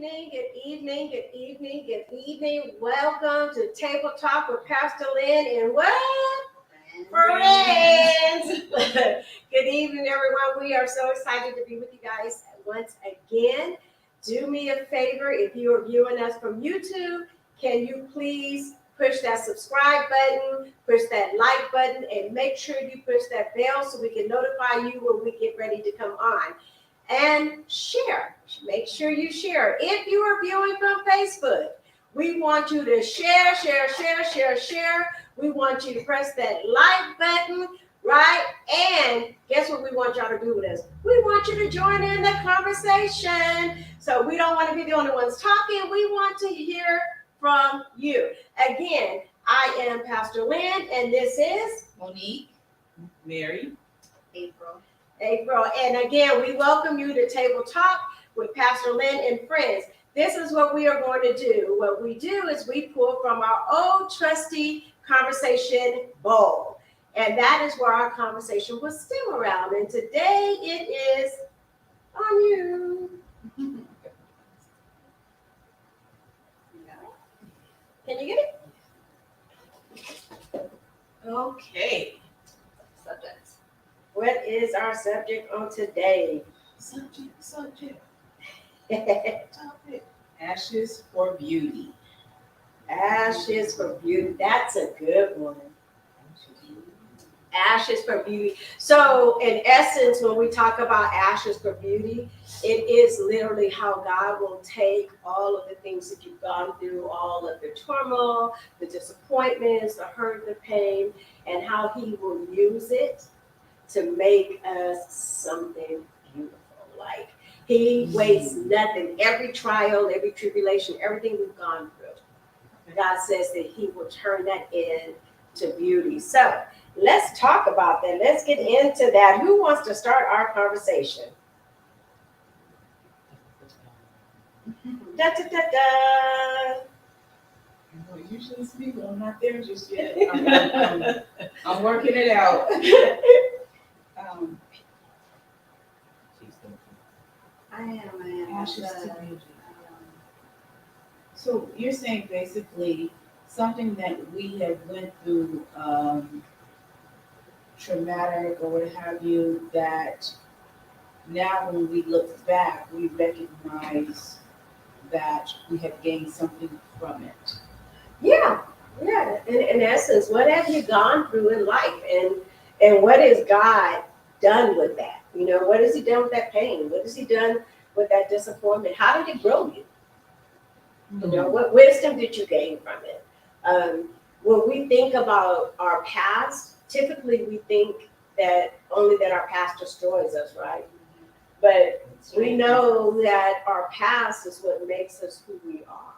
good evening, good evening. Welcome to Table Talk with Pastor Lynne and what? Friends. Good evening, everyone. We are so excited to be with you guys once again. Do me a favor, if you are viewing us from YouTube, can you please push that subscribe button, push that like button, and make sure you push that bell so we can notify you when we get ready to come on. And share. Make sure you share. If you are viewing from Facebook, we want you to share. We want you to press that like button, right? And guess what we want y'all to do with us? We want you to join in the conversation. So we don't want to be the only ones talking. We want to hear from you. Again, I am Pastor Lynne, and this is Monique, Mary, April. And again, we welcome you to Table Talk with Pastor Lynne and friends. This is what we are going to do. What we do is we pull from our old trusty conversation bowl. And that is where our conversation will stem around. And today it is on you. Can you get it? Okay. Subject. What is our subject on today? Subject. Topic. Ashes for beauty. Ashes for beauty. That's a good one. Ashes for beauty. So in essence, when we talk about ashes for beauty, it is literally how God will take all of the things that you've gone through, all of the turmoil, the disappointments, the hurt, the pain, and how he will use it to make us something beautiful. Like he wastes nothing. Every trial, every tribulation, everything we've gone through, God says that he will turn that into beauty. So let's talk about that. Let's get into that. Who wants to start our conversation? Da, da, da, da. Well, usually speak, but I'm not there just yet. I'm working it out. I am. Ashes to beauty. So you're saying basically something that we have went through, traumatic or what have you, that now when we look back, we recognize that we have gained something from it. Yeah. In essence, what have you gone through in life, and what has God done with that? You know, what has he done with that pain? What has he done with that disappointment? How did it grow you? You know, what wisdom did you gain from it? When we think about our past, typically we think that only that our past destroys us, right? But we know that our past is what makes us who we are.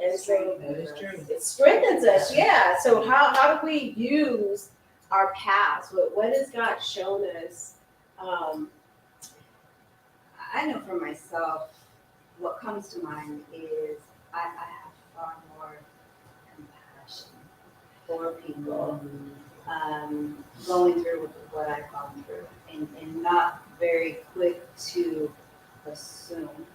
And so it strengthens us, yeah. So how do we use our past? What has God shown us? I know for myself, what comes to mind is I have far more compassion for people going through what I've gone through, and not very quick to assume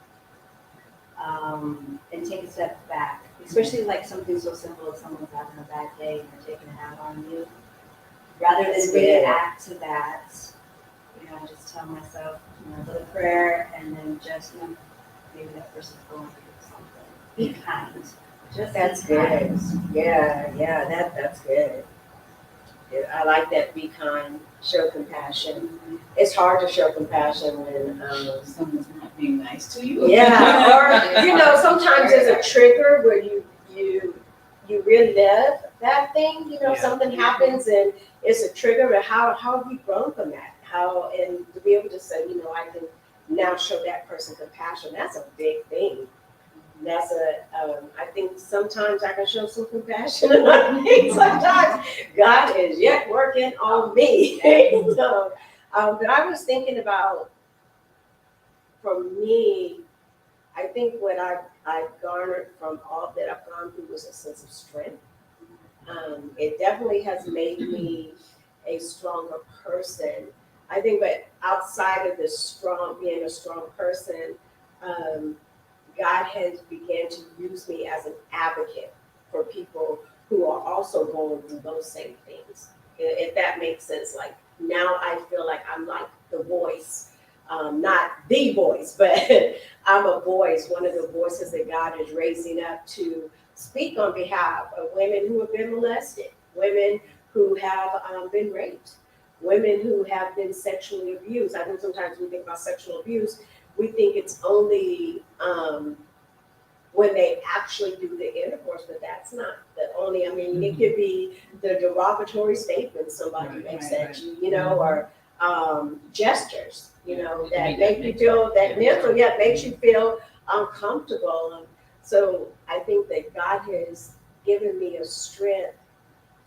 and take a step back, especially like something so simple as someone's having a bad day and they're taking it out on you. Rather than react to that, just tell myself, a little prayer, and then just, maybe that person's going through something. Be kind. Just That's be kind. good. Yeah, that's good. Yeah, I like that. Be kind, show compassion. It's hard to show compassion when Someone's not being nice to you. yeah, or sometimes there's a trigger where you relive that thing. Something happens and it's a trigger. But how have we grown from that? And to be able to say, I can now show that person compassion. That's a big thing. That's I think sometimes I can show some compassion, and I think sometimes God is yet working on me. So, but I was thinking about, for me, I think what I've garnered from all that I've gone through was a sense of strength. It definitely has made me a stronger person. I think, but outside of being a strong person, God has began to use me as an advocate for people who are also going through those same things. If that makes sense, like now I feel like I'm like the voice, not the voice, but I'm a voice, one of the voices that God is raising up to speak on behalf of women who have been molested, women who have been raped, women who have been sexually abused. I know sometimes we think about sexual abuse, we think it's only when they actually do the intercourse, but that's not the only, I mean, it could be the derogatory statements somebody makes at you, you know, or gestures, you know, that make you feel, that mental, makes you feel uncomfortable. And so I think that God has given me a strength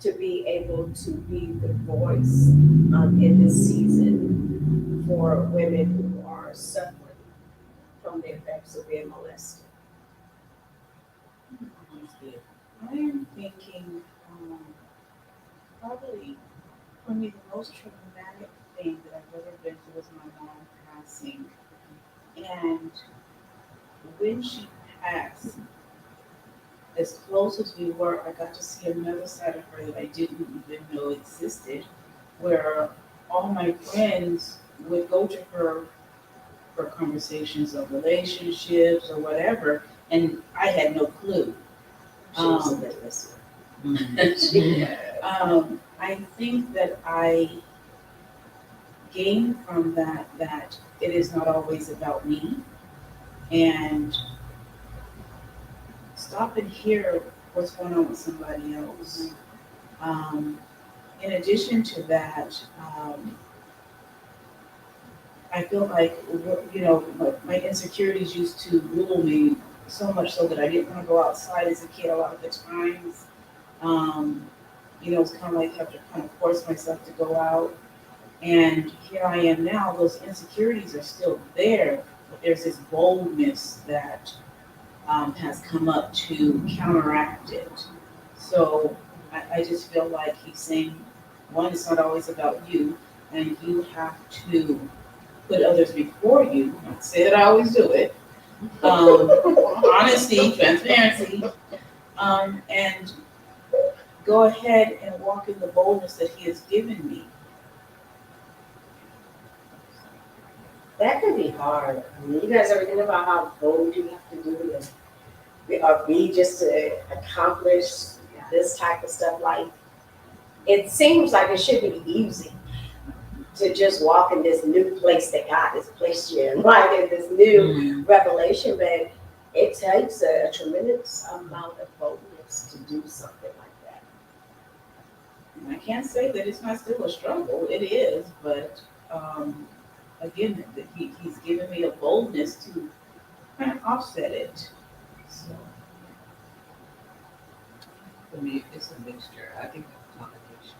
to be able to be the voice in this season for women who are suffering from the effects of being molested. I am thinking, probably for me the most traumatic thing that I've ever been through was my mom passing. And when she passed, as close as we were, I got to see another side of her that I didn't even know existed, where all my friends would go to her for conversations of relationships or whatever, and I had no clue. She was a good listener. I think that I gained from that it is not always about me, and stop and hear what's going on with somebody else. In addition to that, I feel like, you know, my insecurities used to rule me so much so that I didn't want to go outside as a kid a lot of the times. You know, it's kind of like I have to kind of force myself to go out. And here I am now, those insecurities are still there, but there's this boldness that has come up to counteract it. So I just feel like he's saying, one, it's not always about you, and you have to put others before you. Not to say that I always do it. Honesty, transparency, and go ahead and walk in the boldness that he has given me. That could be hard. I mean, you guys ever think about how bold you have to do or be just to accomplish this type of stuff? Like, it seems like it should be easy to just walk in this new place that God has placed you in, right? In this new revelation, but it takes a tremendous amount of boldness to do something like that. And I can't say that it's not still a struggle. It is, but again, he's given me a boldness to kind of offset it. So For me, it's a mixture. I think a combination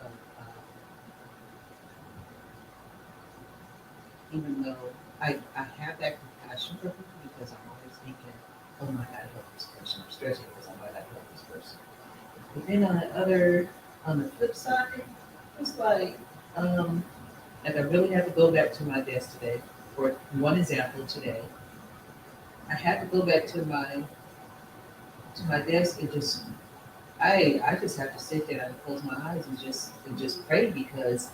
of, even though I have that compassion for people because I'm always thinking, oh my God, help this person. I'm stressing because I might not help this person. But then on the flip side, it's like I really had to go back to my desk today. For one example, today, I had to go back to my desk and just I just have to sit there and close my eyes and just pray because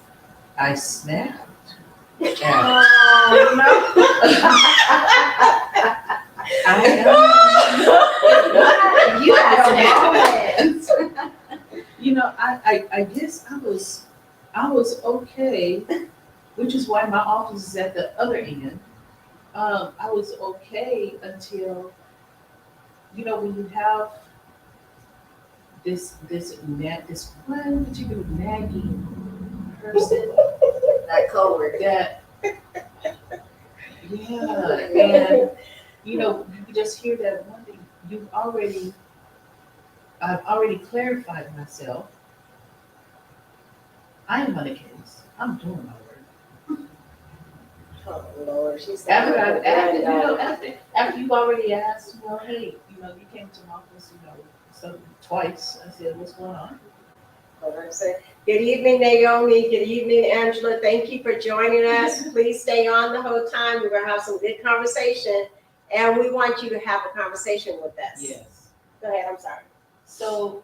I snapped. Oh, no. You had some moments. You know, I guess I was okay, which is why my office is at the other end. I was okay until, you know, when you have this one particular nagging person That coworker. that, yeah, and you know, you can just hear that one thing. I've already clarified myself. I am on the case. I'm doing my work. Oh Lord, she's After you've already asked, well, hey, you know, you came to my office, you know, so twice. I said, what's going on? Good evening, Naomi. Good evening, Angela. Thank you for joining us. Please stay on the whole time. We're gonna have some good conversation. and we want you to have a conversation with us. Yes. Go ahead, I'm sorry. So,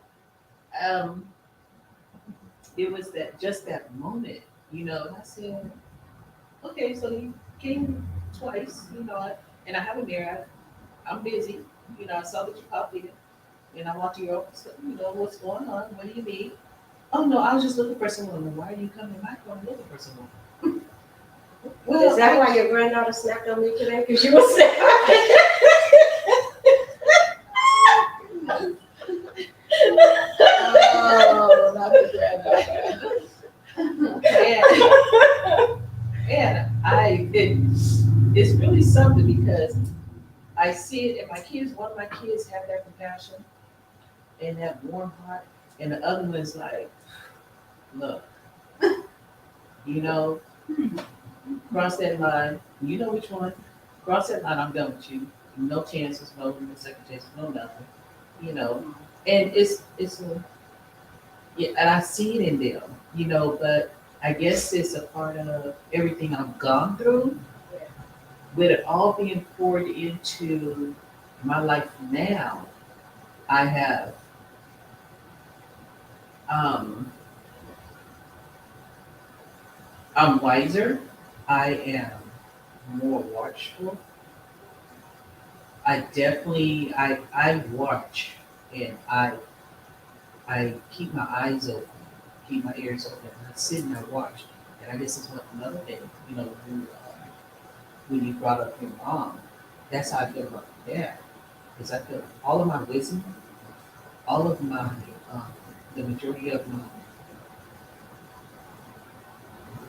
it was just that moment, and I said, okay, so you came twice, and I haven't there. I'm busy, I saw that you popped in, and I walked to your office, what's going on? What do you need? Oh, no, I was just looking for someone. Why are you coming back? I'm looking for someone. Is that why your granddaughter snapped on me today? Because you were saying. Oh, not the granddaughter. It's really something because I see it in my kids. One of my kids have that compassion and that warm heart, and the other one is like, look, cross that line. You know which one. Cross that line. I'm done with you. No chances, no second chances, no nothing. And yeah, and I see it in them. But I guess it's a part of everything I've gone through. With it all being poured into my life now, I have I'm wiser. I am more watchful. I watch, and I keep my eyes open, keep my ears open. I sit and I watch. And I guess it's another thing, when you brought up your mom, that's how I feel about my dad. Because I feel all of my wisdom, all of the majority of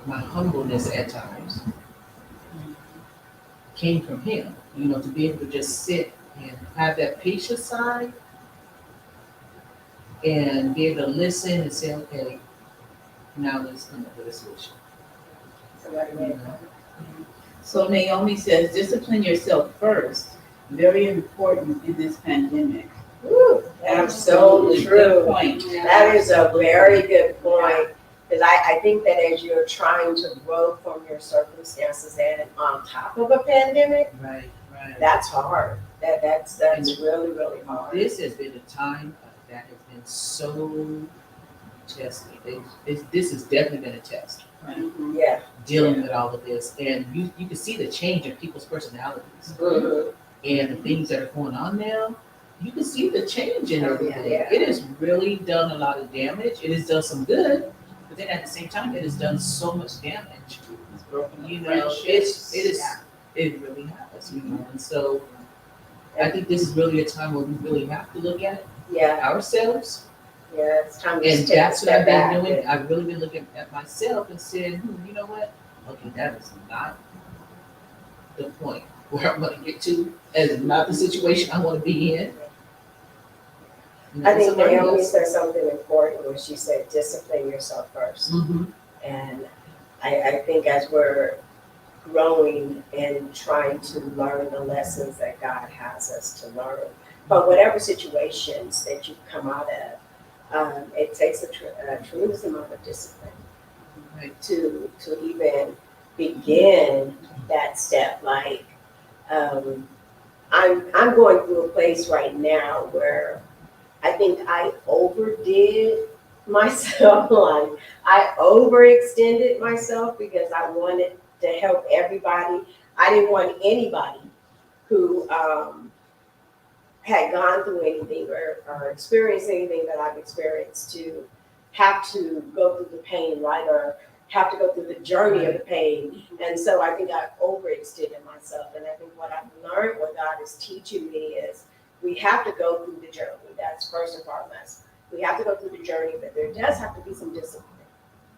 my humbleness at times came from him. To be able to just sit and have that patient side and be able to listen and say, okay, now let's come up with a solution. So Naomi says, discipline yourself first. Very important in this pandemic. Woo, that's so Absolutely. true. Good point. That is a very good point. Because I think that as you're trying to grow from your circumstances and on top of a pandemic, Right. that's hard. That's really, really hard. This has been a time that has been so testing. This has definitely been a test. Mhm, yeah. Dealing with all of this, and you can see the change in people's personalities Mhm. and the things that are going on now. You can see the change in everything. Yeah. It has really done a lot of damage. It has done some good, but then at the same time, it has done so much damage. It's broken It friendships. really has. And so I think this is really a time where we really have to look at Yeah. ourselves. Yeah. It's time to And take a that's what step I've been back. doing. I've really been looking at myself and saying, you know what? Okay, that is not the point where I'm going to get to. That is not the situation I want to be in. I think Naomi said something important when she said, discipline yourself first. Mm-hmm. And I think as we're growing and trying to learn the lessons that God has us to learn, but whatever situations that you come out of, it takes a tremendous amount of discipline Right. to even begin that step. Like, I'm going through a place right now where I think I overdid myself. Like, I overextended myself because I wanted to help everybody. I didn't want anybody who had gone through anything or experienced anything that I've experienced to have to go through the pain, right? Or have to go through the journey of the pain. And so I think I overextended myself. And I think what I've learned, what God is teaching me is we have to go through the journey. That's first and foremost. We have to go through the journey, but there does have to be some discipline.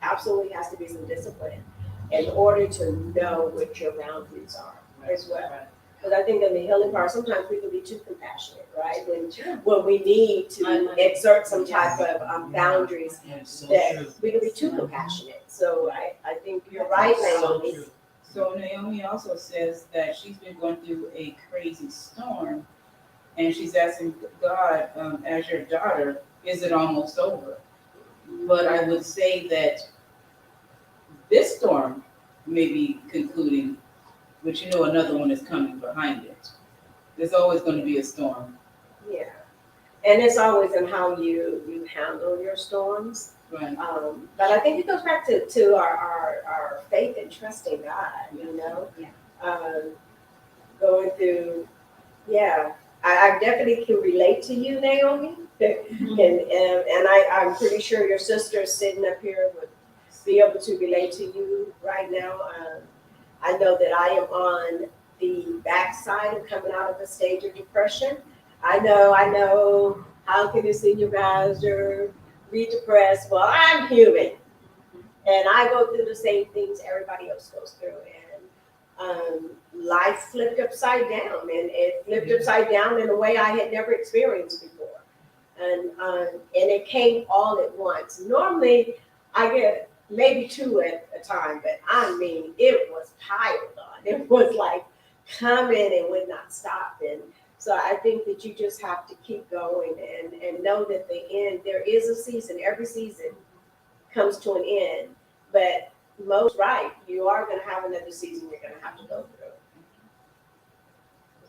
Absolutely has to be some discipline in order to know what your boundaries are as well. Because I think in the healing part, sometimes we can be too compassionate, right? When we need to exert some type of boundaries, that we can be too compassionate. So I think you're right, Naomi. So Naomi also says that she's been going through a crazy storm, and she's asking God, as your daughter, is it almost over? But I would say that this storm may be concluding, but another one is coming behind it. there's always going to be a storm. Yeah. And it's always in how you handle your storms. Right. But I think it goes back to our faith and trusting God, you know? Yeah. Going through, yeah. I definitely can relate to you, Naomi. And I'm pretty sure your sister sitting up here would be able to relate to you right now. I know that I am on the backside of coming out of a stage of depression. I know. How can a senior pastor be depressed? Well, I'm human, and I go through the same things everybody else goes through. And life flipped upside down, and it flipped upside down in a way I had never experienced before. And it came all at once. Normally, I get maybe two at a time, but I mean, it was piled on. It was like coming and would not stop. And so I think that you just have to keep going and know that the end, there is a season. Every season comes to an end, but most right, you are going to have another season you're going to have to go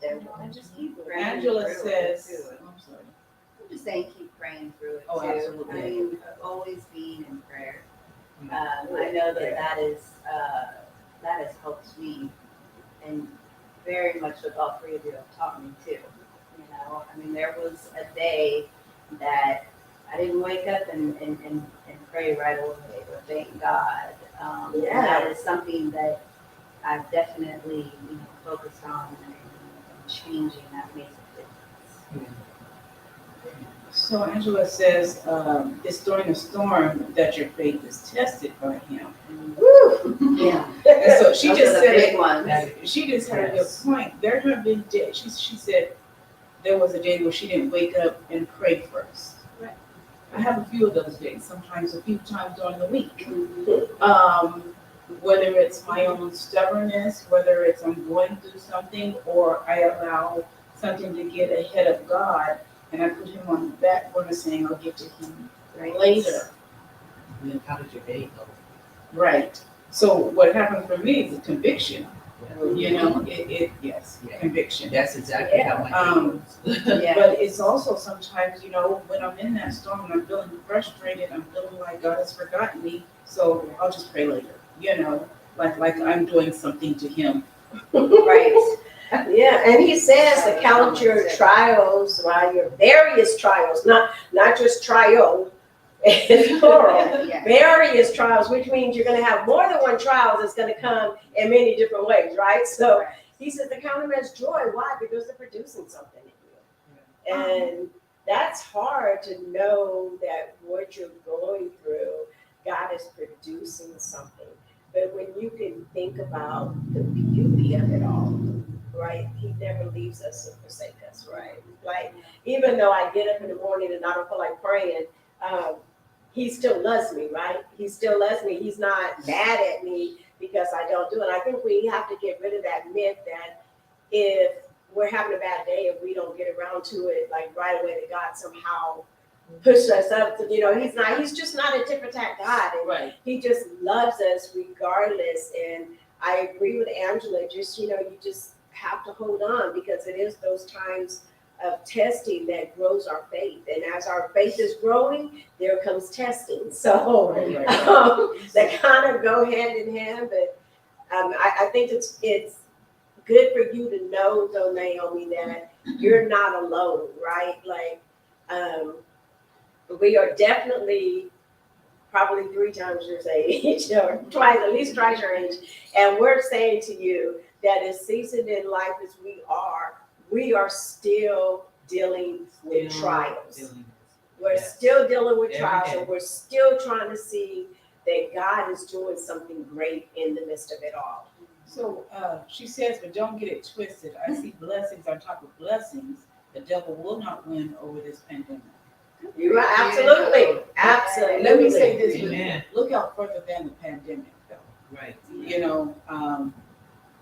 through. And just keep praying. Angela through it, says, too. I'm sorry. I'm just saying, keep praying through it Oh, too. absolutely. I mean, always being in prayer. I know that has helped me, and very much what all three of you have taught me too. You know, I mean, there was a day that I didn't wake up and pray right away, but thank God. And that is something that I've definitely focused on and changing. That makes a difference. So Angela says, it's during a storm that your faith is tested by him. Woo! Yeah. And so she Those just are the said big it, ones. she just had a good point. There have been days, she said there was a day where she didn't wake up and pray first. Right. I have a few of those days, sometimes a few times during the week. Mhm. Whether it's my own stubbornness, whether it's I'm going through something, or I allow something to get ahead of God, and I put him on the back burner saying I'll get to him later. And then how did your day go? Right. So what happened for me is a conviction. You know, yes, Yeah. conviction. That's exactly how my day goes. Yeah. But it's also sometimes, when I'm in that storm and I'm feeling frustrated, I'm feeling like God has forgotten me, so I'll just pray later. Like I'm doing something to him. Right. Yeah, and he says to count your trials, right? Your various trials, not just trial, it's plural. Yeah. Various trials, which means you're going to have more than one trial that's going to come in many different ways, right? So he says to count them as joy. Why? Because they're producing something in you. And that's hard to know that what you're going through, God is producing something. But when you can think about the beauty of it all, right? He never leaves us or forsake us, right? Like, even though I get up in the morning and I don't feel like praying, he still loves me, right? He still loves me. He's not mad at me because I don't do it. I think we have to get rid of that myth that if we're having a bad day and we don't get around to it, like right away, that God somehow pushed us up to, he's just not a tit for tat God. And Right. he just loves us regardless. And I agree with Angela, just, you just have to hold on, because it is those times of testing that grows our faith. And as our faith is growing, there comes testing. So they kind of go hand in hand. But I think it's good for you to know, though, Naomi, that you're not alone, right? Like, we are definitely probably 3 times your age, or twice, at least twice your age. And we're saying to you that as seasoned in life as we are still dealing with trials. We're still dealing with trials, and we're still trying to see that God is doing something great in the midst of it all. So she says, but don't get it twisted. I see blessings on top of blessings. The devil will not win over this pandemic. You are absolutely. Let me say this, Amen. look out further than the pandemic, though. Right.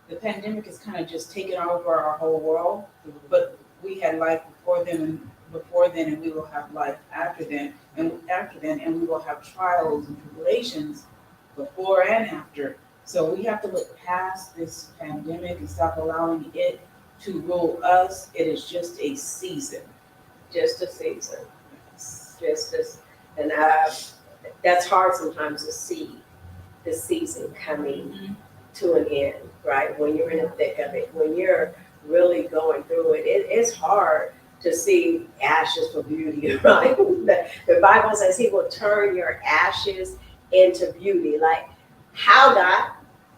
The pandemic is kind of just taking over our whole world, but we had life before then, and we will have life after then, and we will have trials and tribulations before and after. So we have to look past this pandemic and stop allowing it to rule us. It is just a season. Just a season, just as, and that's hard sometimes to see the season coming to an end, right? When you're in the thick of it, when you're really going through it, it's hard to see ashes for beauty, right? The Bible says he will turn your ashes into beauty. Like, how, God?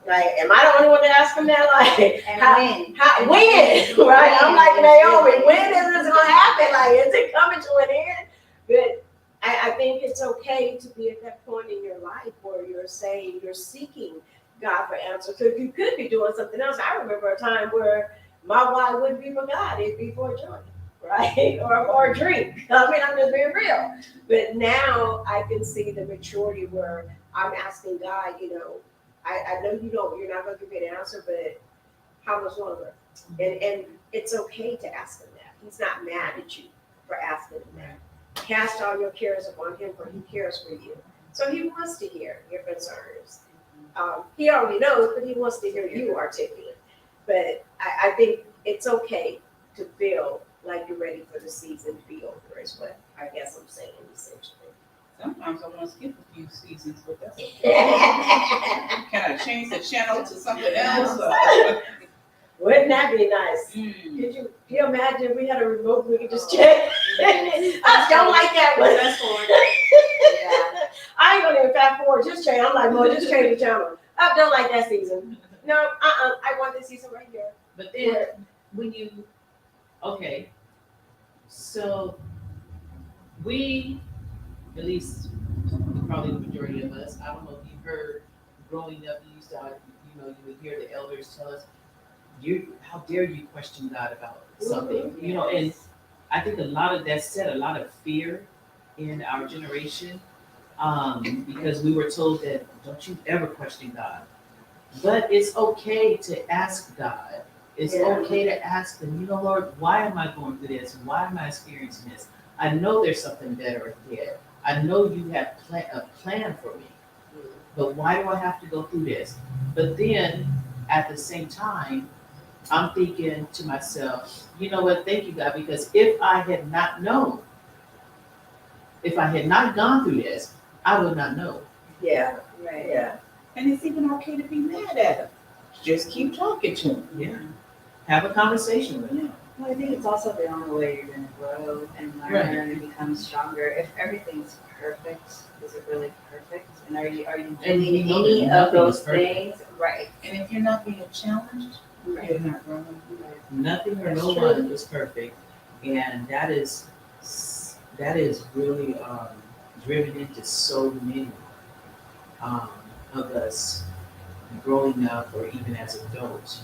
Like, am I the only one to ask him that? Like, And when, right? I'm like Naomi, when is this gonna happen? Like, is it coming to an end? But I think it's okay to be at that point in your life where you're saying you're seeking God for answers. So you could be doing something else. I remember a time where my why wouldn't be for God, it'd be for a joint, right? or a drink. I mean, I'm just being real. But now I can see the maturity where I'm asking God, I know you're not gonna give me an answer, but how much longer? And it's okay to ask him that. He's not mad at you for asking him that. Cast all your cares upon him, for he cares for you. So he wants to hear your concerns. He already knows, but he wants to hear you articulate. But I think it's okay to feel like you're ready for the season to be over, is what I guess I'm saying essentially. Sometimes I want to skip a few seasons, but that's okay. Can I change the channel to something else? Wouldn't that be nice? Can you imagine if we had a remote we could just check? I don't like that one. Fast forward. Yeah. I ain't gonna even fast forward, just change. I'm like, boy, just change the channel. I don't like that season. No, I want this season right here. But then when okay, so we, at least probably the majority of us, I don't know if you heard growing up, you used to, you would hear the elders tell us, how dare you question God about something, and I think a lot of that set a lot of fear in our generation, because we were told that don't you ever question God. But it's okay to ask God. It's okay to ask him, Lord, why am I going through this? Why am I experiencing this? I know there's something better ahead. I know you have a plan for me. But why do I have to go through this? But then at the same time, I'm thinking to myself, you know what, thank you, God, because if I had not known, if I had not gone through this, I would not know. Yeah, Right. yeah. And it's even okay to be mad at him. Just keep talking to him. Yeah. Have a conversation with him. Well, I think it's also the only way you're going to grow and learn Right. and become stronger. If everything's perfect, is it really perfect? And are you And doing you know any that of nothing those is perfect. things? Right. And if you're not being challenged, Right. you're not growing. Nothing or That's no true. one is perfect, and that is really driven into so many of us growing up, or even as adults.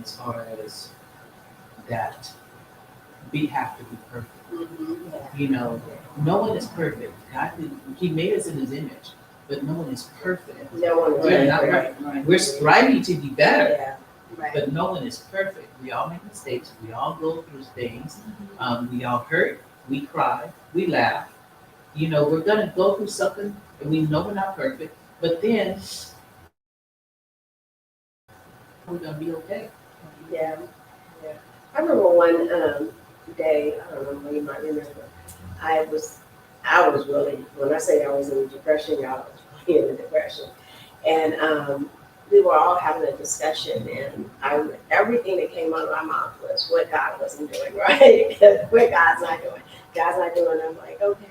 As far as that, we have to be perfect. Mm-hmm. No one is perfect. God, He made us in His image, but no one is perfect. No one We're is not perfect. right. We're striving to be better. Yeah. Right. But no one is perfect. We all make mistakes. We all go through things. We all hurt. We cry. We laugh. We're gonna go through something, and we know we're not perfect. But then we're gonna be okay. Yeah. Yeah. I remember one day, I don't know, you might remember, I was really, when I say I was in depression, y'all, I was really in a depression. And we were all having a discussion, and everything that came out of my mouth was what God wasn't doing, right? What God's not doing. God's not doing. I'm like, okay,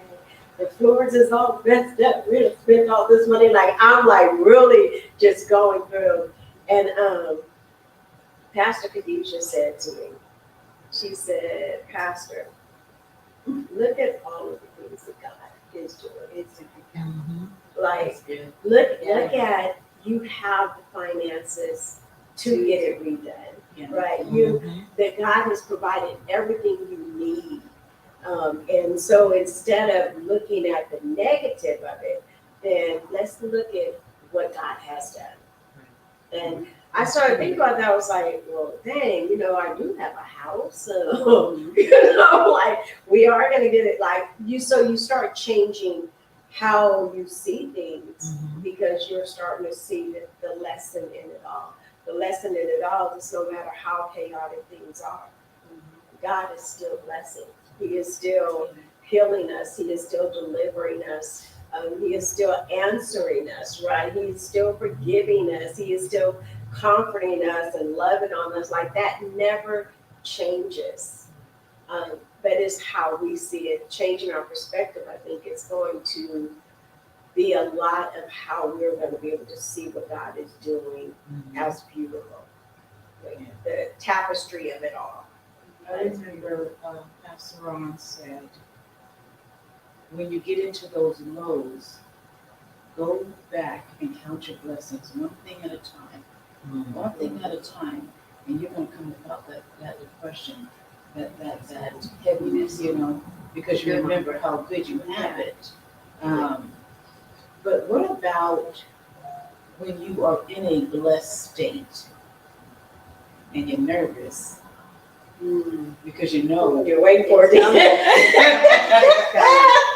the Florence is all messed up. We done spent all this money. Like, I'm like really just going through. And Pastor Khadijah said to me, she said, Pastor, look at all of the things that God is doing. Like, look at, you have the finances to get it redone, right? That God has provided everything you need. And so instead of looking at the negative of it, then let's look at what God has done. And I started thinking about that. I was like, well, dang, I do have a house. So, like, we are going to get it. Like, so you start changing how you see things because you're starting to see the lesson in it all. the lesson in it all is no matter how chaotic things are, God is still blessing. He is still healing us. He is still delivering us. He is still answering us, right? He is still forgiving us. He is still comforting us and loving on us. Like that never changes. But it's how we see it. Changing our perspective, I think, is going to be a lot of how we're going to be able to see what God is doing as beautiful. The tapestry of it all. I remember Pastor Ron said, when you get into those lows, go back and count your blessings one thing at a time. One thing at a time, and you're going to come about that depression, that heaviness, because you remember how good you have it. But what about when you are in a blessed state and you're nervous because You're waiting for it to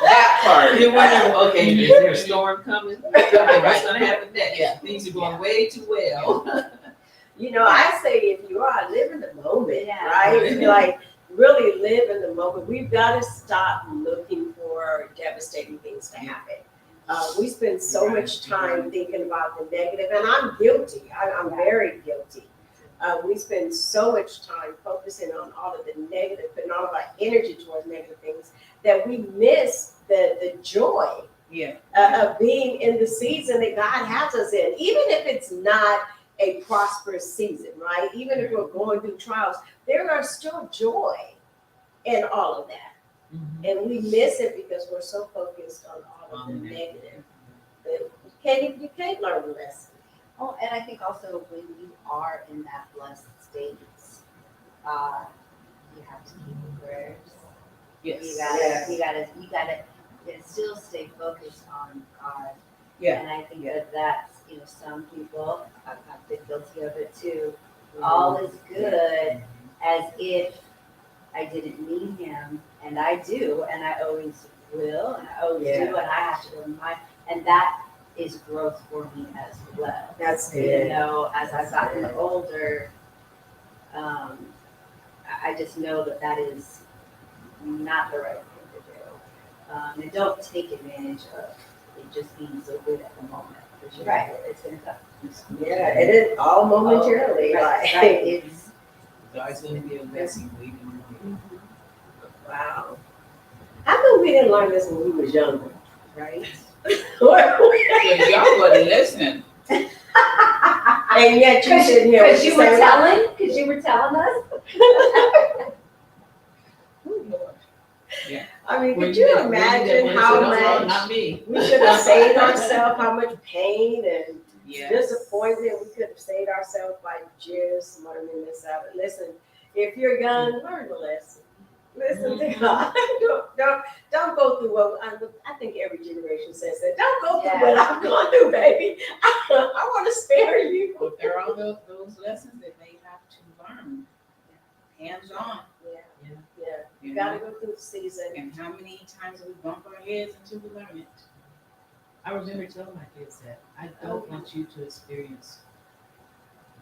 that part. You're wondering, okay, is there a storm coming? What's gonna happen next? Yeah. Things are going way too well. I say if you are, live in the moment, Yeah. right? Like, really live in the moment. We've got to stop looking for devastating things to happen. We spend so much time thinking about the negative, and I'm guilty. I'm very guilty. We spend so much time focusing on all of the negative and all of our energy towards negative things that we miss the joy of being in the season that God has us in, even if it's not a prosperous season, right? Even if we're going through trials, there are still joy in all of that. And we miss it because we're so focused on all of the negative that you can't learn the lesson. Oh, and I think also when you are in that blessed state, you have to keep your prayers. Yes. You gotta still stay focused on God. Yeah. And I think that's, some people, I've been guilty of it too. All is good as if I didn't need him, and I do, and I always will, and I always do, and I have to remind, and that is growth for me as well. That's good. As I've gotten older, I just know that is not the right thing to do. And don't take advantage of it just being so good at the moment. Right. It's gonna come. Yeah, it is all momentarily. Right. It's God's gonna be a blessing waiting on you. wow. How come we didn't learn this when we was younger, right? Because y'all wasn't listening. And yet you sitting here. Because you were telling us. I mean, could you imagine how much Not me. we could have saved ourselves, how much pain and disappointment we could have saved ourselves by just learning this out. Listen, if you're young, learn the lesson. Listen to God. Don't go through what I think every generation says that. Don't go through what I'm going through, baby. I want to spare you. But there are those lessons that they have to learn, hands-on. Yeah. You got to go through the season. And how many times we bump our heads until we learn it? I remember telling my kids that I don't want you to experience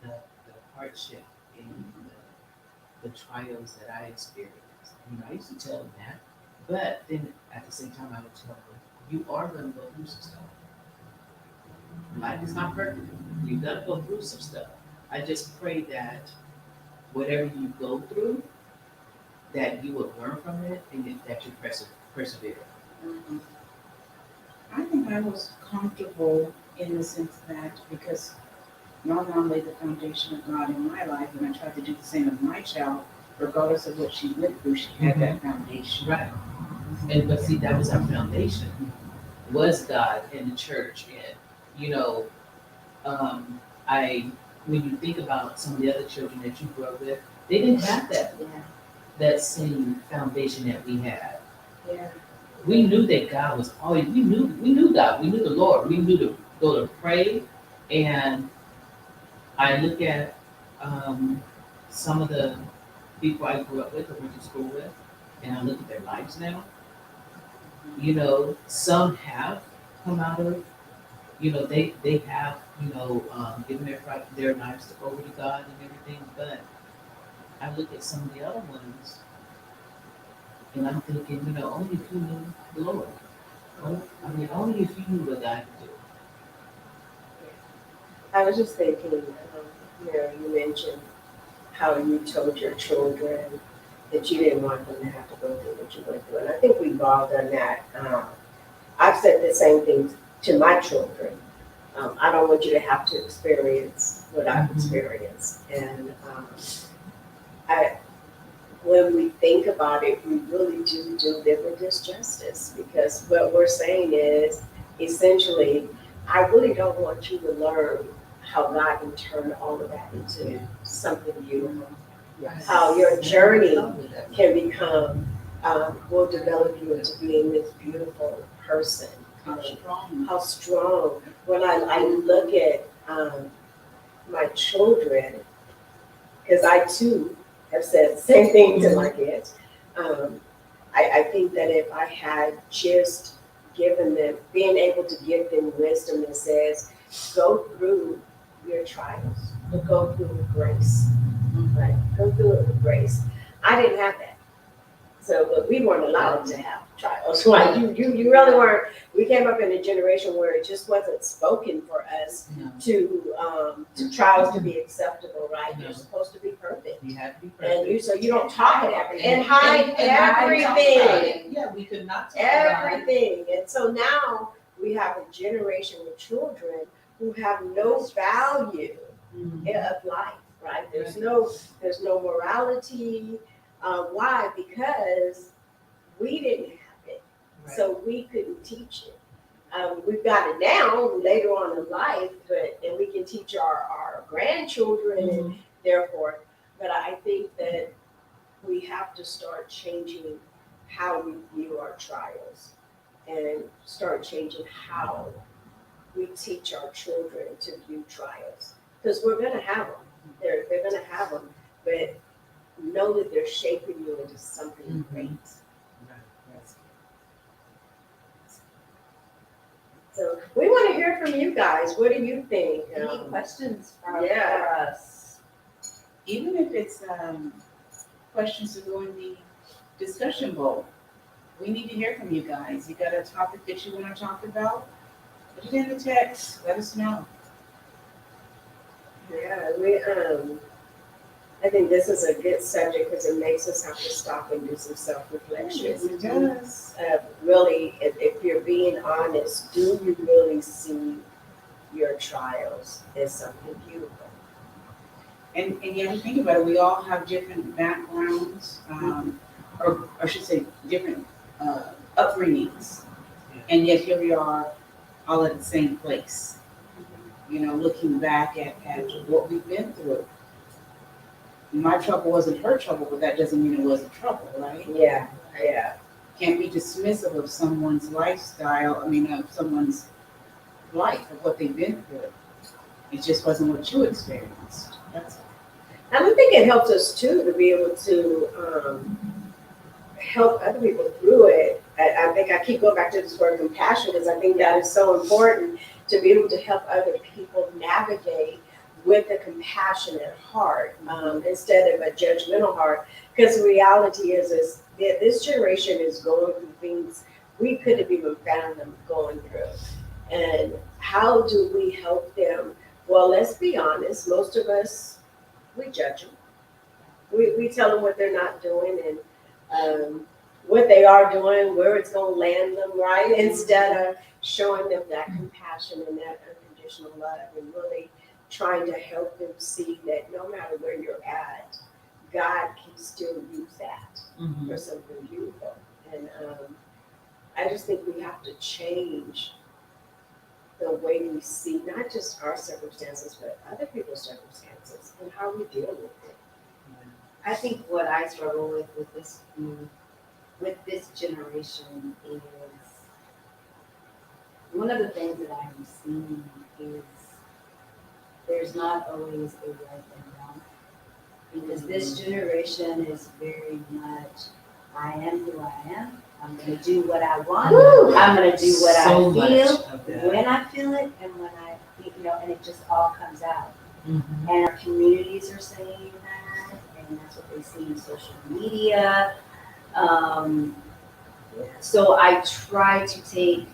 the hardship and the trials that I experienced. I used to tell them that, but then at the same time I would tell them, you are going to go through some stuff. Life is not perfect. You're going to go through some stuff. I just pray that whatever you go through, that you will learn from it and that you persevere. I think I was comfortable in the sense that because my mom laid the foundation of God in my life, and I tried to do the same with my child, regardless of what she went through, she had that foundation. Right. But see, that was our foundation, was God and the church. And, when you think about some of the other children that you grew up with, they didn't have that same foundation that we had. Yeah. We knew that God was always, we knew God, we knew the Lord, we knew to go to pray. And I look at some of the people I grew up with or went to school with, and I look at their lives now. Some have come out of you know, they have, you know, given their lives over to God and everything, but I look at some of the other ones and I'm thinking, you know, only if you knew the Lord. I mean, only if you knew what God could do. I was just thinking, you mentioned how you told your children that you didn't want them to have to go through what you went through. And I think we've all done that. I've said the same thing to my children. I don't want you to have to experience what I've experienced. And when we think about it, we really do them a disjustice, because what we're saying is essentially, I really don't want you to learn how God can turn all of that into something beautiful. How your journey can become, will develop you into being this beautiful person. How strong. How strong. When I look at my children, because I too have said the same thing to my kids. I think that if I had just given them, being able to give them wisdom that says, go through your trials, but go through with grace, right? Go through it with grace. I didn't have that. So, but we weren't allowed to have trials, right? You really weren't. We came up in a generation where it just wasn't spoken for us to trials to be acceptable, right? You're supposed to be perfect. You have to be And perfect. so you don't talk about everything. And hide and talk about everything. it. Yeah, we could not talk about it. Everything. And so now we have a generation of children who have no value of life, right? There's no morality. Why? Because we didn't have it, so we couldn't teach it. We've got it now later on in life, and we can teach our grandchildren and therefore. But I think that we have to start changing how we view our trials, and start changing how we teach our children to view trials, because we're going to have them. They're going to have them, but know that they're shaping you into something great. So we want to hear from you guys. What do you think? Any questions for Yeah. us? Even if it's questions to go in the discussion bowl, we need to hear from you guys. You got a topic that you want to talk about? Put it in the text. Let us know. Yeah, I think this is a good subject because it makes us have to stop and do some self-reflection. Yes, it does. Really, if you're being honest, do you really see your trials as something beautiful? And you have to think about it. We all have different backgrounds, or I should say, different upbringings, and yet here we are, all at the same place. You know, looking back at what we've been through. My trouble wasn't her trouble, but that doesn't mean it wasn't trouble, right? Yeah. Can't be dismissive of someone's lifestyle, of someone's life, of what they've been through. It just wasn't what you experienced. That's all. And I think it helps us too to be able to help other people through it. I think I keep going back to this word compassion, because I think that is so important, to be able to help other people navigate with a compassionate heart instead of a judgmental heart. Because the reality is that this generation is going through things we could have even found them going through. And how do we help them? Well, let's be honest. Most of us, we judge them. We tell them what they're not doing and what they are doing, where it's going to land them, right? Instead of showing them that compassion and that unconditional love, and really trying to help them see that no matter where you're at, God can still use that for something beautiful. And I just think we have to change the way we see not just our circumstances, but other people's circumstances and how we deal with it. I think what I struggle with this generation is, one of the things that I'm seeing is there's not always a right and wrong, because this generation is very much, I am who I am, I'm gonna do what I want. Woo! I'm gonna do what So I much feel of that. when I feel it and when I, and it just all comes out. Mhm. And our communities are saying that, and that's what they see in social media. So I try to take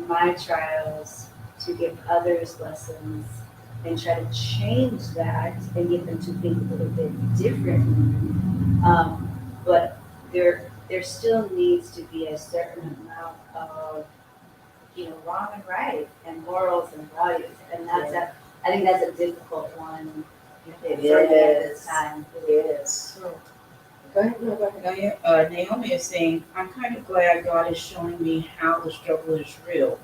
my trials to give others lessons and try to change that and get them to think a little bit differently. But there still needs to be a certain amount of, wrong and right and morals and values. And I think that's a difficult one. It for me at is. this time. It is. Go ahead, no, go ahead. Naomi is saying, I'm kind of glad God is showing me how the struggle is real,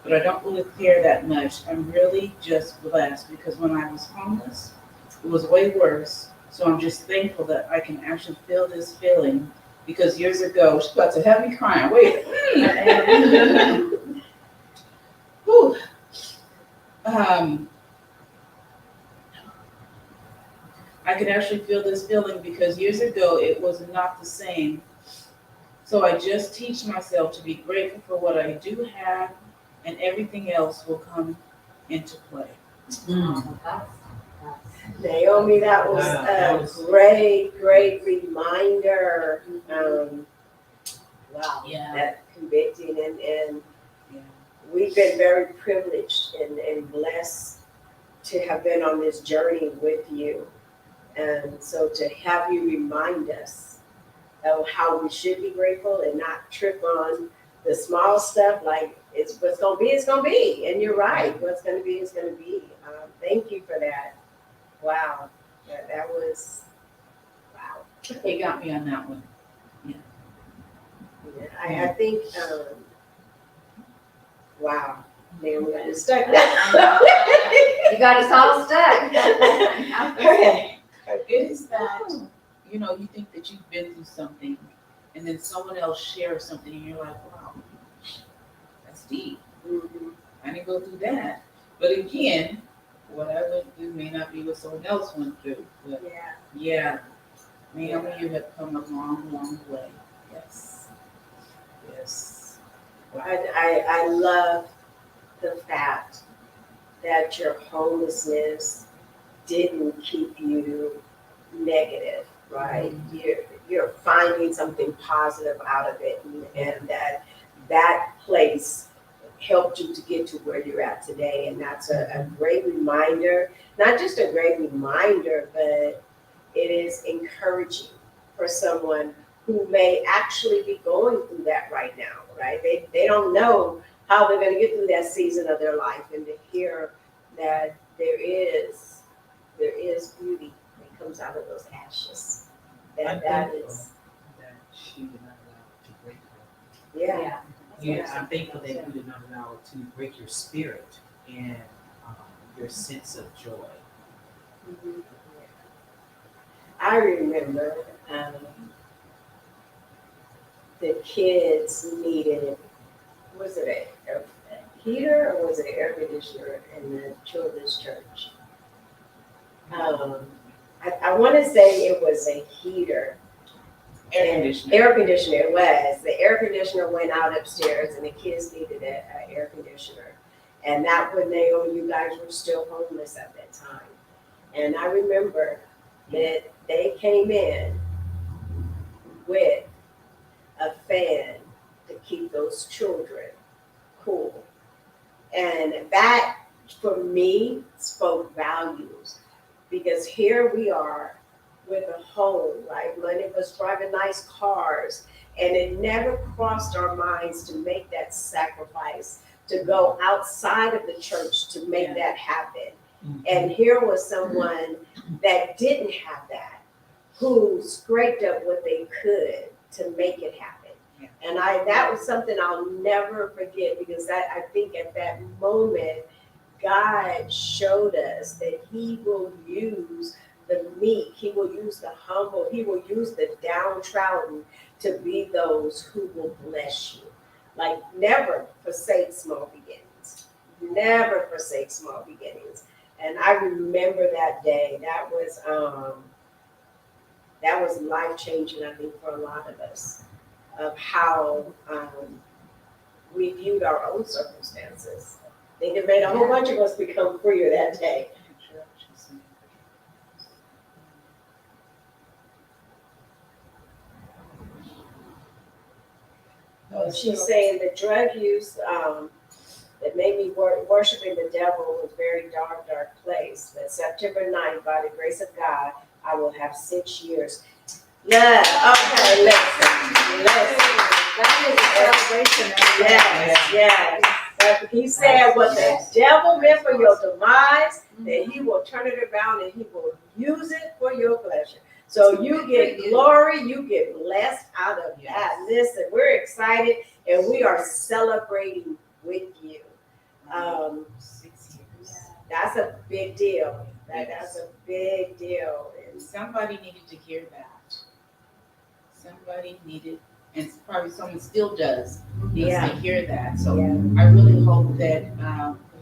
but I don't really care that much. I'm really just blessed because when I was homeless, it was way worse. So I'm just thankful that I can actually feel this feeling because years ago, she's about to have me crying. Wait. Whew. I can actually feel this feeling because years ago it was not the same. So I just teach myself to be grateful for what I do have, and everything else will come into play. Mm. Naomi, that was Wow, that a was- great reminder. Wow, Yeah. that convicting and Yeah. we've been very privileged and blessed to have been on this journey with you. And so to have you remind us of how we should be grateful and not trip on the small stuff, like it's what's gonna be, it's gonna be. And you're right, what's gonna be is gonna be. Thank you for that. Wow, that was, wow. It got me on that one. Yeah, I think, wow, man, we got this stuck now. You got us all stuck. Okay. It is that, you think that you've been through something, and then someone else shares something, and you're like, wow, that's deep. Mhm. I didn't go through that. But again, what I went through may not be what someone else went through. But Yeah. Naomi, you have come a long way. Yes. Yes. I love the fact that your homelessness didn't keep you negative, right? You're finding something positive out of it, and that place helped you to get to where you're at today. And that's a great reminder, not just a great reminder, but it is encouraging for someone who may actually be going through that right now, right? They don't know how they're going to get through that season of their life, and to hear that there is beauty that comes out of those ashes. I'm That thankful is, that she did not allow it to break her. yeah. Yeah, I'm thankful that you did not allow it to break your spirit and your sense of joy. Mhm. I remember the kids needed, was it a heater or was it an air conditioner in the children's church? I want to say it was a heater. Air conditioner. Air conditioner, it was. The air conditioner went out upstairs and the kids needed an air conditioner. And that when you guys were still homeless at that time. And I remember that they came in with a fan to keep those children cool. And that, for me, spoke volumes. Because here we are with a home, right? Many of us driving nice cars, and it never crossed our minds to make that sacrifice, to go outside of the church to make that happen. And here was someone that didn't have that, who scraped up what they could to make it happen. Yeah. And that was something I'll never forget, because I think at that moment, God showed us that He will use the meek, He will use the humble, He will use the downtrodden to be those who will bless you. Like, never forsake small beginnings. Never forsake small beginnings. And I remember that day. That was life changing, I think, for a lot of us. of how we viewed our own circumstances. I think it made a whole bunch of us become freer that day. She's saying the drug use that made me worshiping the devil was a very dark, dark place. But September 9th, by the grace of God, I will have 6 years. Listen. That is a celebration. Yes. But he said what the devil meant for your demise, that he will turn it around and he will use it for your pleasure. So you get glory, you get blessed out of that. Listen, we're excited and we are celebrating with you. 6 years. That's a big deal. That's a big deal. And Somebody needed to hear that. Somebody needed, and probably someone still does, needs to hear that. So I really hope that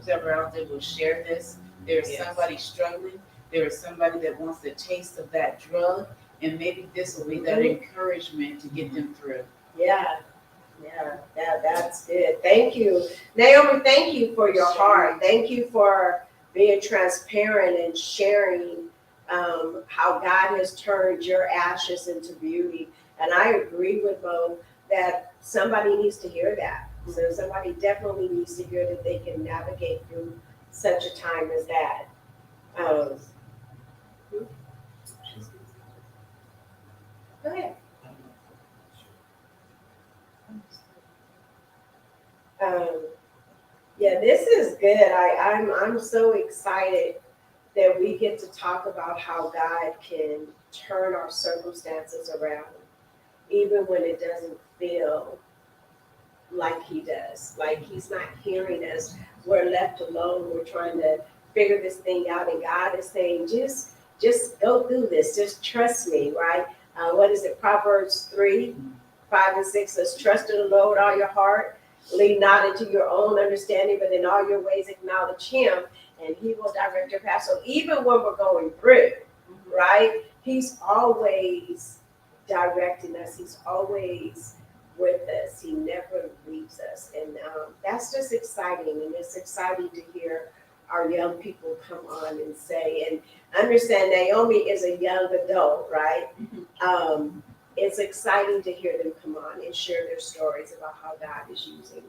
whoever out there will share this. There's somebody struggling. There is somebody that wants the taste of that drug, and maybe this will be that encouragement to get them through. That's good. Thank you. Naomi, thank you for your heart. Thank you for being transparent and sharing how God has turned your ashes into beauty. And I agree with both that somebody needs to hear that. So somebody definitely needs to hear that they can navigate through such a time as that. Go ahead. This is good. I'm so excited that we get to talk about how God can turn our circumstances around, even when it doesn't feel like he does. Like he's not hearing us. We're left alone. We're trying to figure this thing out, and God is saying, just go through this. Just trust me, right? What is it? Proverbs 3:5-6 says, trust in the Lord all your heart. Lean not into your own understanding, but in all your ways acknowledge him, and he will direct your path. So even when we're going through, right, he's always directing us. He's always with us. He never leaves us. And that's just exciting. And it's exciting to hear our young people come on and say, and understand Naomi is a young adult, right? It's exciting to hear them come on and share their stories about how God is using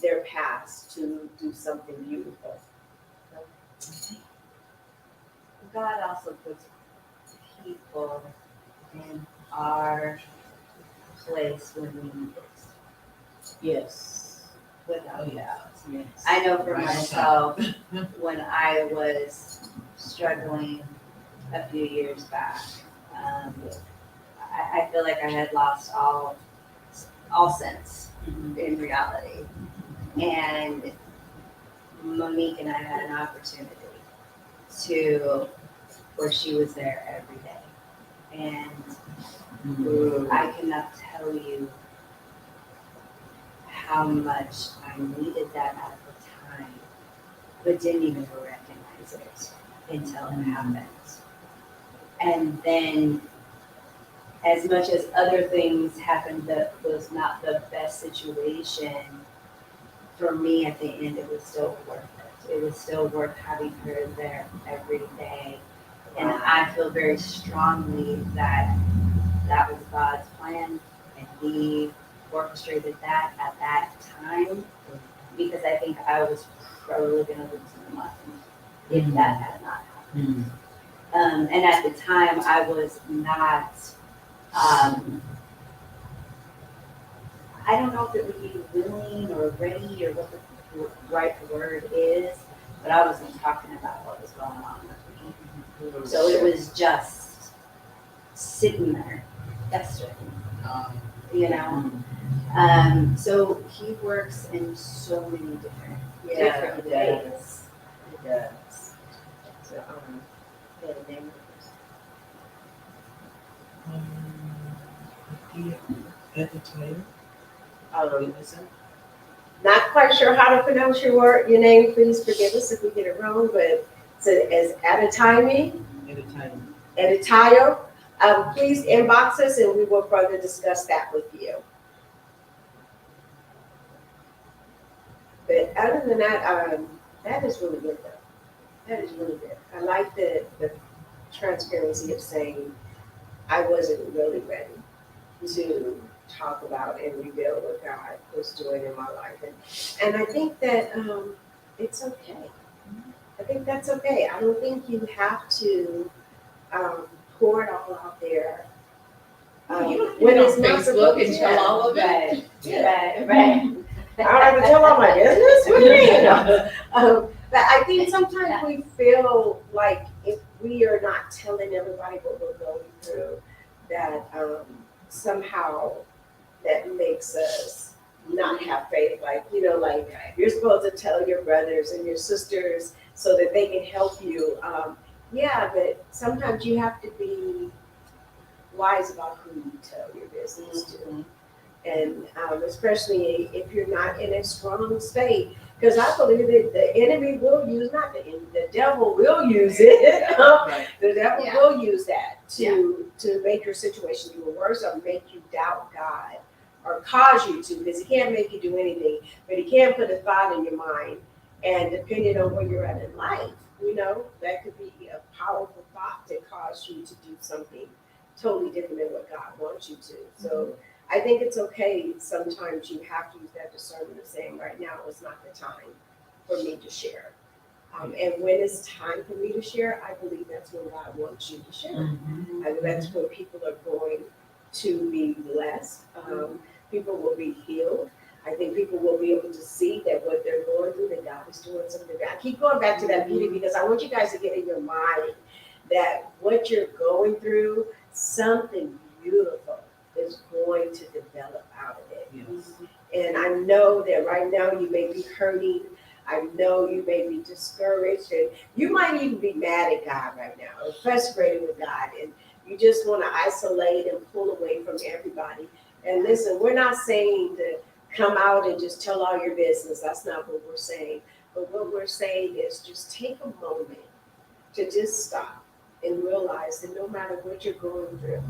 their past to do something beautiful. God also puts people in our place when we need it. Yes. Without doubt. Yes. I know for myself, when I was struggling a few years back, I feel like I had lost all sense in reality. And Monique and I had an opportunity where she was there every day. And I cannot tell you how much I needed that at the time, but didn't even recognize it until it happened. And then, as much as other things happened that was not the best situation, for me at the end, it was still worth it. It was still worth having her there every day. And I feel very strongly that that was God's plan, and he orchestrated that at that time, because I think I was probably going to lose my mind if that had not happened. And at the time, I was not, I don't know if it would be willing or ready or what the right word is, but I wasn't talking about what was going on with me. So it was just sitting there, festering, you know? So he works in so many different ways. It does. So, not quite sure how to pronounce your name. Please forgive us if we get it wrong, but it's Adetaimi. Adetayo. Please inbox us and we will further discuss that with you. other than that, that is really good though. That is really good. I like the transparency of saying I wasn't really ready to talk about and reveal what God was doing in my life. And I think that it's okay. I think that's okay. I don't think you have to pour it all out there. You don't When get it's on not Facebook supposed and to. tell all of it. Right, Yeah. right. I don't have to tell all my business. What do you mean? But I think sometimes we feel like if we are not telling everybody what we're going through, that somehow that makes us not have faith. Like, like you're supposed to tell your brothers and your sisters so that they can help you. Yeah, but sometimes you have to be wise about who you tell your business to. And especially if you're not in a strong state, because I believe that the enemy will use, not the enemy, the devil will use it. Right. The devil Yeah. will use that to make your situation even worse or make you doubt God or cause you to, because he can't make you do anything, but he can put a thought in your mind. And depending on where you're at in life, that could be a powerful thought to cause you to do something totally different than what God wants you to. So I think it's okay. Sometimes you have to use that discernment of saying, right now is not the time for me to share. And when it's time for me to share, I believe that's when God wants you to share. I think that's when people are going to be blessed. People will be healed. I think people will be able to see that what they're going through, that God is doing something. I keep going back to that beauty because I want you guys to get in your mind that what you're going through, something beautiful is going to develop out of it. Yes. And I know that right now you may be hurting. I know you may be discouraged, and you might even be mad at God right now or frustrated with God, and you just want to isolate and pull away from everybody. And listen, we're not saying to come out and just tell all your business. That's not what we're saying. But what we're saying is just take a moment to just stop and realize that no matter what you're going through,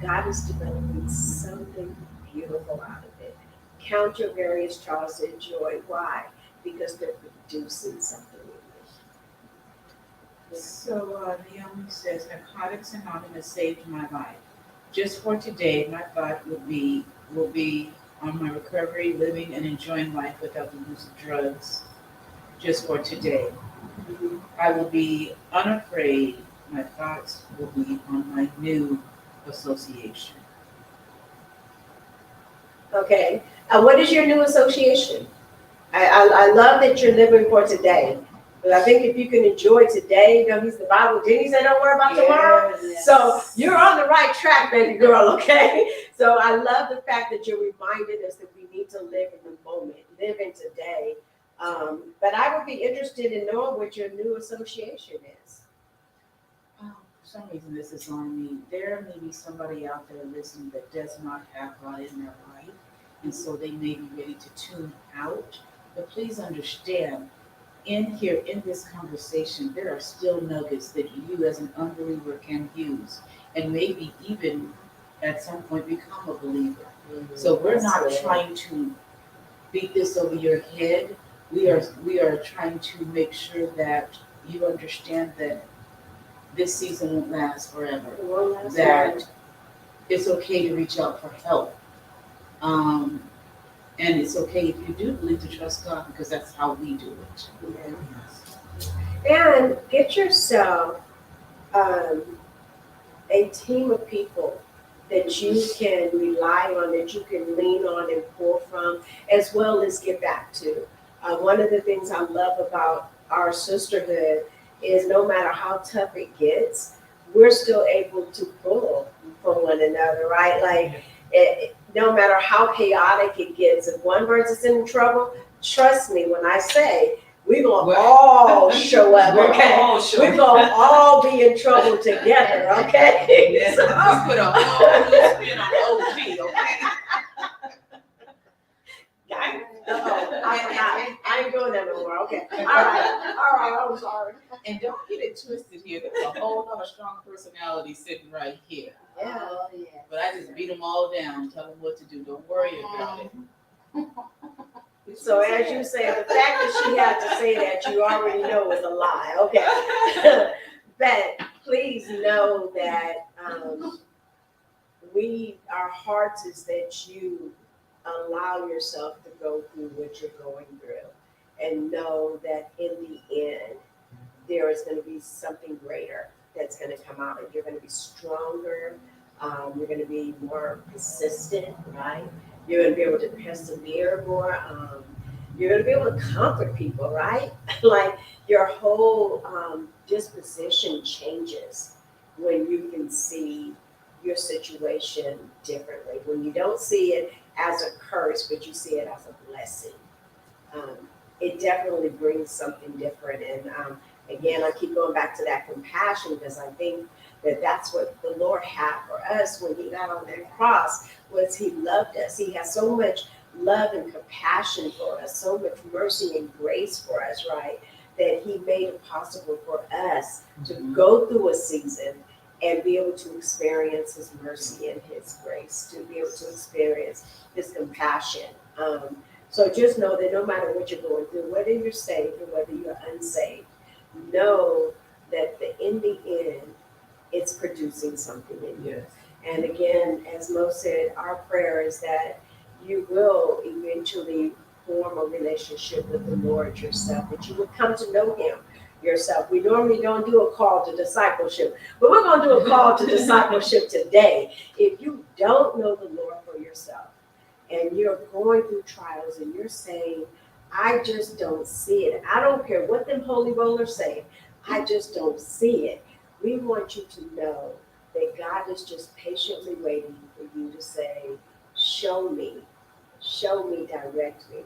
God is developing something beautiful out of it. Count your various trials as joy. Why? Because they're producing something in you. So Naomi says, Narcotics Anonymous saved my life. Just for today, my thought will be on my recovery, living and enjoying life without the use of drugs. Just for today. I will be unafraid. My thoughts will be on my new association. Okay. What is your new association? I love that you're living for today. But I think if you can enjoy today, he's the Bible. Didn't he say don't worry about tomorrow? Yes. So you're on the right track, baby girl, okay? So I love the fact that you're reminding us that we need to live in the moment, live in today. But I would be interested in knowing what your new association is. For some reason this is on me. There may be somebody out there listening that does not have God in their life, and so they may be ready to tune out. But please understand, in this conversation, there are still nuggets that you as an unbeliever can use, and maybe even at some point become a believer. So we're not trying to beat this over your head. We are trying to make sure that you understand that this season won't last forever. That it's okay to reach out for help. And it's okay if you do believe to trust God, because that's how we do it. And get yourself a team of people that you can rely on, that you can lean on and pull from, as well as give back to. One of the things I love about our sisterhood is no matter how tough it gets, we're still able to pull from one another, right? Like, no matter how chaotic it gets, if one person's in trouble, trust me when I say, we're going to all show up, okay? We're going to all be in trouble together, okay? Yes, we put a whole new spin on OG, okay? I forgot. I ain't doing that no more, okay. All right, I'm sorry. And don't get it twisted here. There's a whole other strong personality sitting right here. Yeah. Oh, yeah. But I just beat them all down, tell them what to do. Don't worry about it. But So as you say, the fact that she had to say that, you already know is a lie, okay? But please know that, our hearts is that you allow yourself to go through what you're going through and know that in the end, there is gonna be something greater that's gonna come out, and you're gonna be stronger, you're gonna be more persistent, right? You're gonna be able to persevere more, you're gonna be able to comfort people, right? Like your whole disposition changes when you can see your situation differently. When you don't see it as a curse, but you see it as a blessing. It definitely brings something different. And again, I keep going back to that compassion because I think that that's what the Lord had for us when he got on that cross, was he loved us. He has so much love and compassion for us, so much mercy and grace for us, right? That he made it possible for us to go through a season and be able to experience his mercy and his grace, to be able to experience his compassion. So just know that no matter what you're going through, whether you're saved or whether you're unsaved, know that in the end, it's producing something in you. Yes. And again, as Mo said, our prayer is that you will eventually form a relationship with the Lord yourself, that you would come to know him yourself. We normally don't do a call to discipleship, but we're going to do a call to discipleship today. If you don't know the Lord for yourself and you're going through trials and you're saying, I just don't see it. I don't care what them holy rollers say. I just don't see it. We want you to know that God is just patiently waiting for you to say, show me, direct me.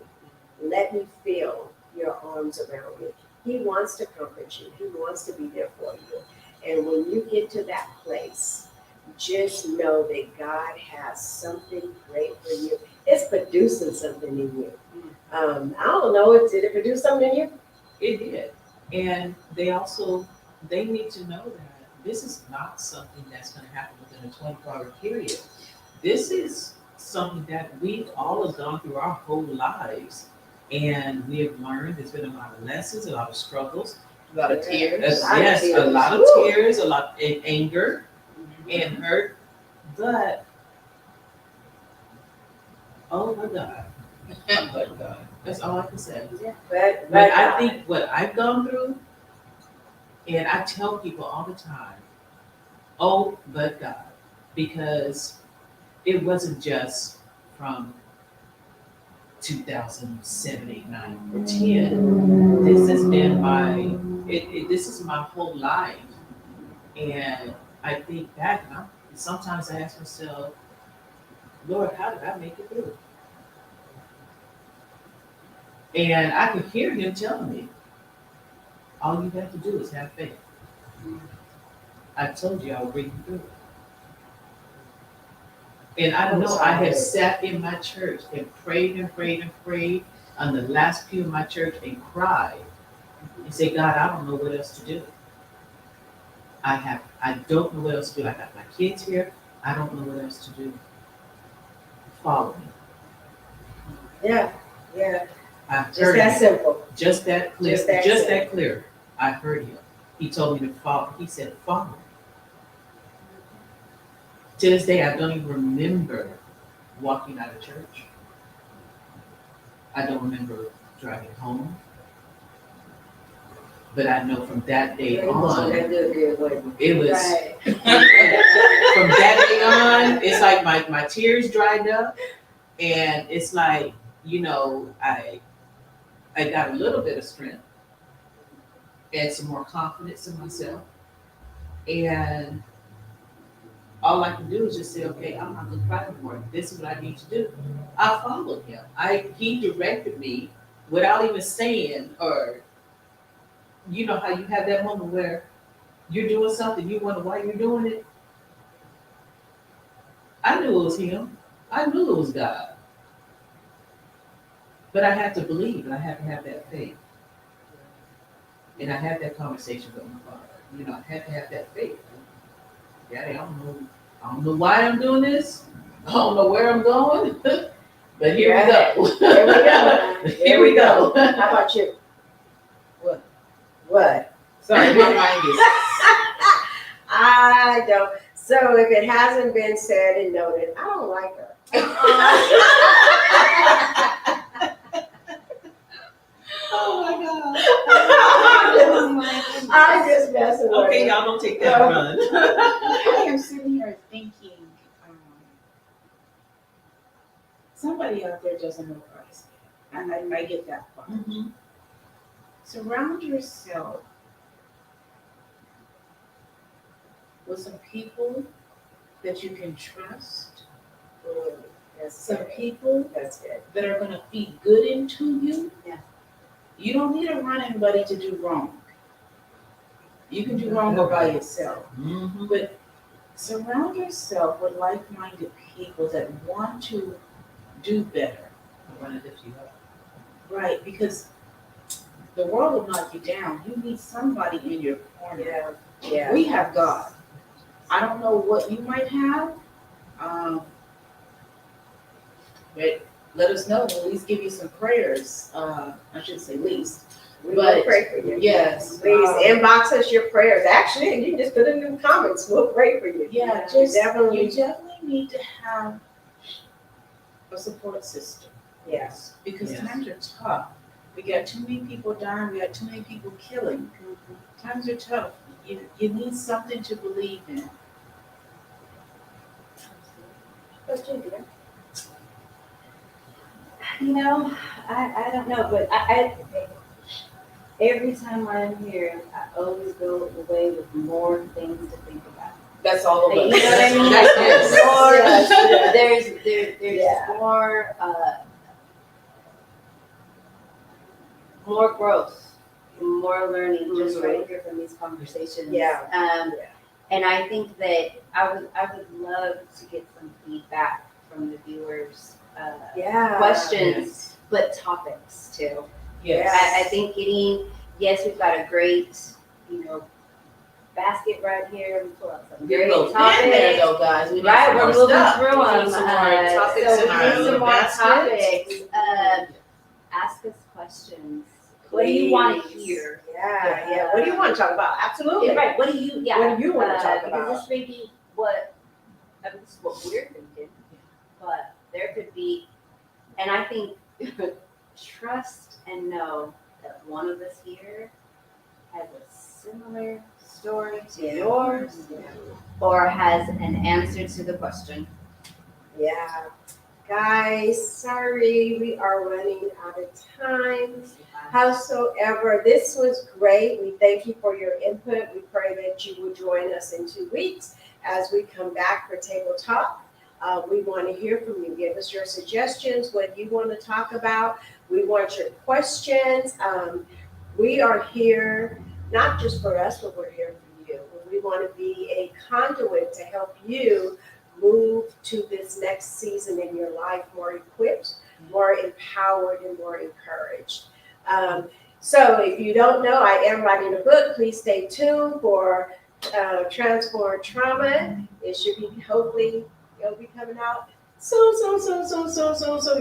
Let me feel your arms around me. He wants to comfort you. He wants to be there for you. And when you get to that place, just know that God has something great for you. It's producing something in you. I don't know, did it produce something in you? It did. And they need to know that this is not something that's going to happen within a 24-hour period. This is something that we've all have gone through our whole lives. And we have learned, there's been a lot of lessons, a lot of struggles. A lot of tears. Yes, a lot of tears, a lot of anger and hurt. But, oh my God. But God. That's all I can say. Yeah. But I think what I've gone through, and I tell people all the time, oh, but God, because it wasn't just from 2007, 8, 9, or 10. This has been this is my whole life. And I think back, and sometimes I ask myself, Lord, how did I make it through? And I could hear him telling me, all you have to do is have faith. I told you I would bring you through. And I know I have sat in my church and prayed and prayed and prayed on the last pew of my church and cried and say, God, I don't know what else to do. I don't know what else to do. I got my kids here. I don't know what else to do. Follow me. Yeah. I Just heard that him. simple. Just that clear. Just that Just simple. that clear. I heard him. He told me to follow. He said, follow. To this day, I don't even remember walking out of church. I don't remember driving home. But I know from that day on, it was, Right. from that day on, it's like my tears dried up. And it's like, I got a little bit of strength and some more confidence in myself. And all I can do is just say, okay, I'm not gonna cry anymore. This is what I need to do. I followed him. He directed me without even saying, or you know how you have that moment where you're doing something, you wonder why you're doing it. I knew it was him. I knew it was God. But I have to believe, and I have to have that faith. And I had that conversation with my father. I had to have that faith. Daddy, I don't know why I'm doing this. I don't know where I'm going. But here we go. Here we go. How about you? What? What? Sorry, my mind is. I don't. So if it hasn't been said and noted, I don't like her. Oh my God. I'm just messing with Okay, her. y'all don't take that run. I am sitting here thinking, somebody out there doesn't know Christ. I get that part. Mhm. Surround yourself with some people that you can trust, That's some good. people That's good. that are gonna feed good into you. Yeah. You don't need a running buddy to do wrong. You can do wrong all by yourself. Mhm. But surround yourself with like-minded people that want to do better. I want to lift you up. Right, because the world will knock you down. You need somebody in your corner. Yeah. Yeah. We have God. I don't know what you might have, but let us know. We'll at least give you some prayers. I shouldn't say least. We But- will pray for you. Yes. Please inbox us your prayers. Actually, you can just put it in the comments. We'll pray for you. Yeah, You just definitely. you definitely need to have a support system Yes. because Yes. times are tough. We got too many people dying. We got too many people killing. Times are tough. You need something to believe in. What's your dear? You know, I don't know, but I every time I'm here, I always go away with more things to think about. That's all of You know us. what I mean? Yes. There's Yeah. more growth, more learning just Mhm. right here from these conversations. Yeah. Yeah. Yeah. And I think that I would love to get some feedback from the viewers. Yeah. Questions, but topics too. Yes. I think yes, we've got a great, basket right here. We pull out some We great will in there topics. though, guys. We need Right, some we're more moving stuff. through We them. need some more topics So in we our need some little more basket. topics. Ask us questions. What do you want to Please. hear? Yeah. Yeah. What do you want to talk about? Absolutely. Yeah, right. What do you? Yeah. What do you want to talk Because about? this may be this is what we're thinking, but there could be, and I think trust and know that one of us here has a similar story to Yeah. yours, or has an answer to the question. Yeah. Guys, sorry, we are running out of time. Howsoever, this was great. We thank you for your input. We pray that you will join us in 2 weeks as we come back for Table Talk. We want to hear from you. Give us your suggestions, what you want to talk about. We want your questions. We are here, not just for us, but we're here for you. We want to be a conduit to help you move to this next season in your life more equipped, more empowered, and more encouraged. So if you don't know, I am writing a book. Please stay tuned for Transform Trauma. It should be, hopefully, it'll be coming out soon.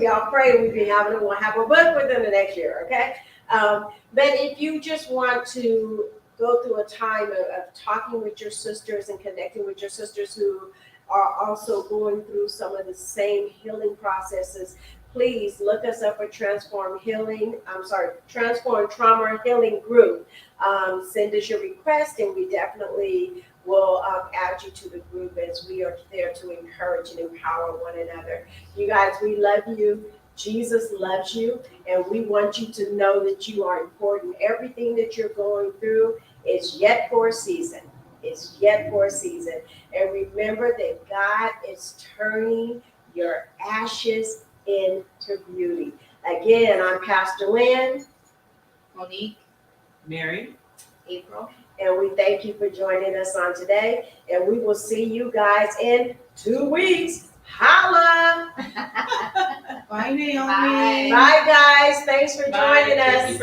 Y'all pray we'll have a book within the next year, okay? But if you just want to go through a time of talking with your sisters and connecting with your sisters who are also going through some of the same healing processes, please look us up at Transform Trauma Healing Group. Send us your request and we definitely will add you to the group as we are there to encourage and empower one another. You guys, we love you. Jesus loves you, and we want you to know that you are important. Everything that you're going through is yet for a season. It's yet for a season. And remember that God is turning your ashes into beauty. Again, I'm Pastor Lynne, Monique. Mary. April. and we thank you for joining us on today. And we will see you guys in 2 weeks. Holla! Bye, Naomi. Bye. Bye, guys. Thanks for Bye. joining Thank us. you for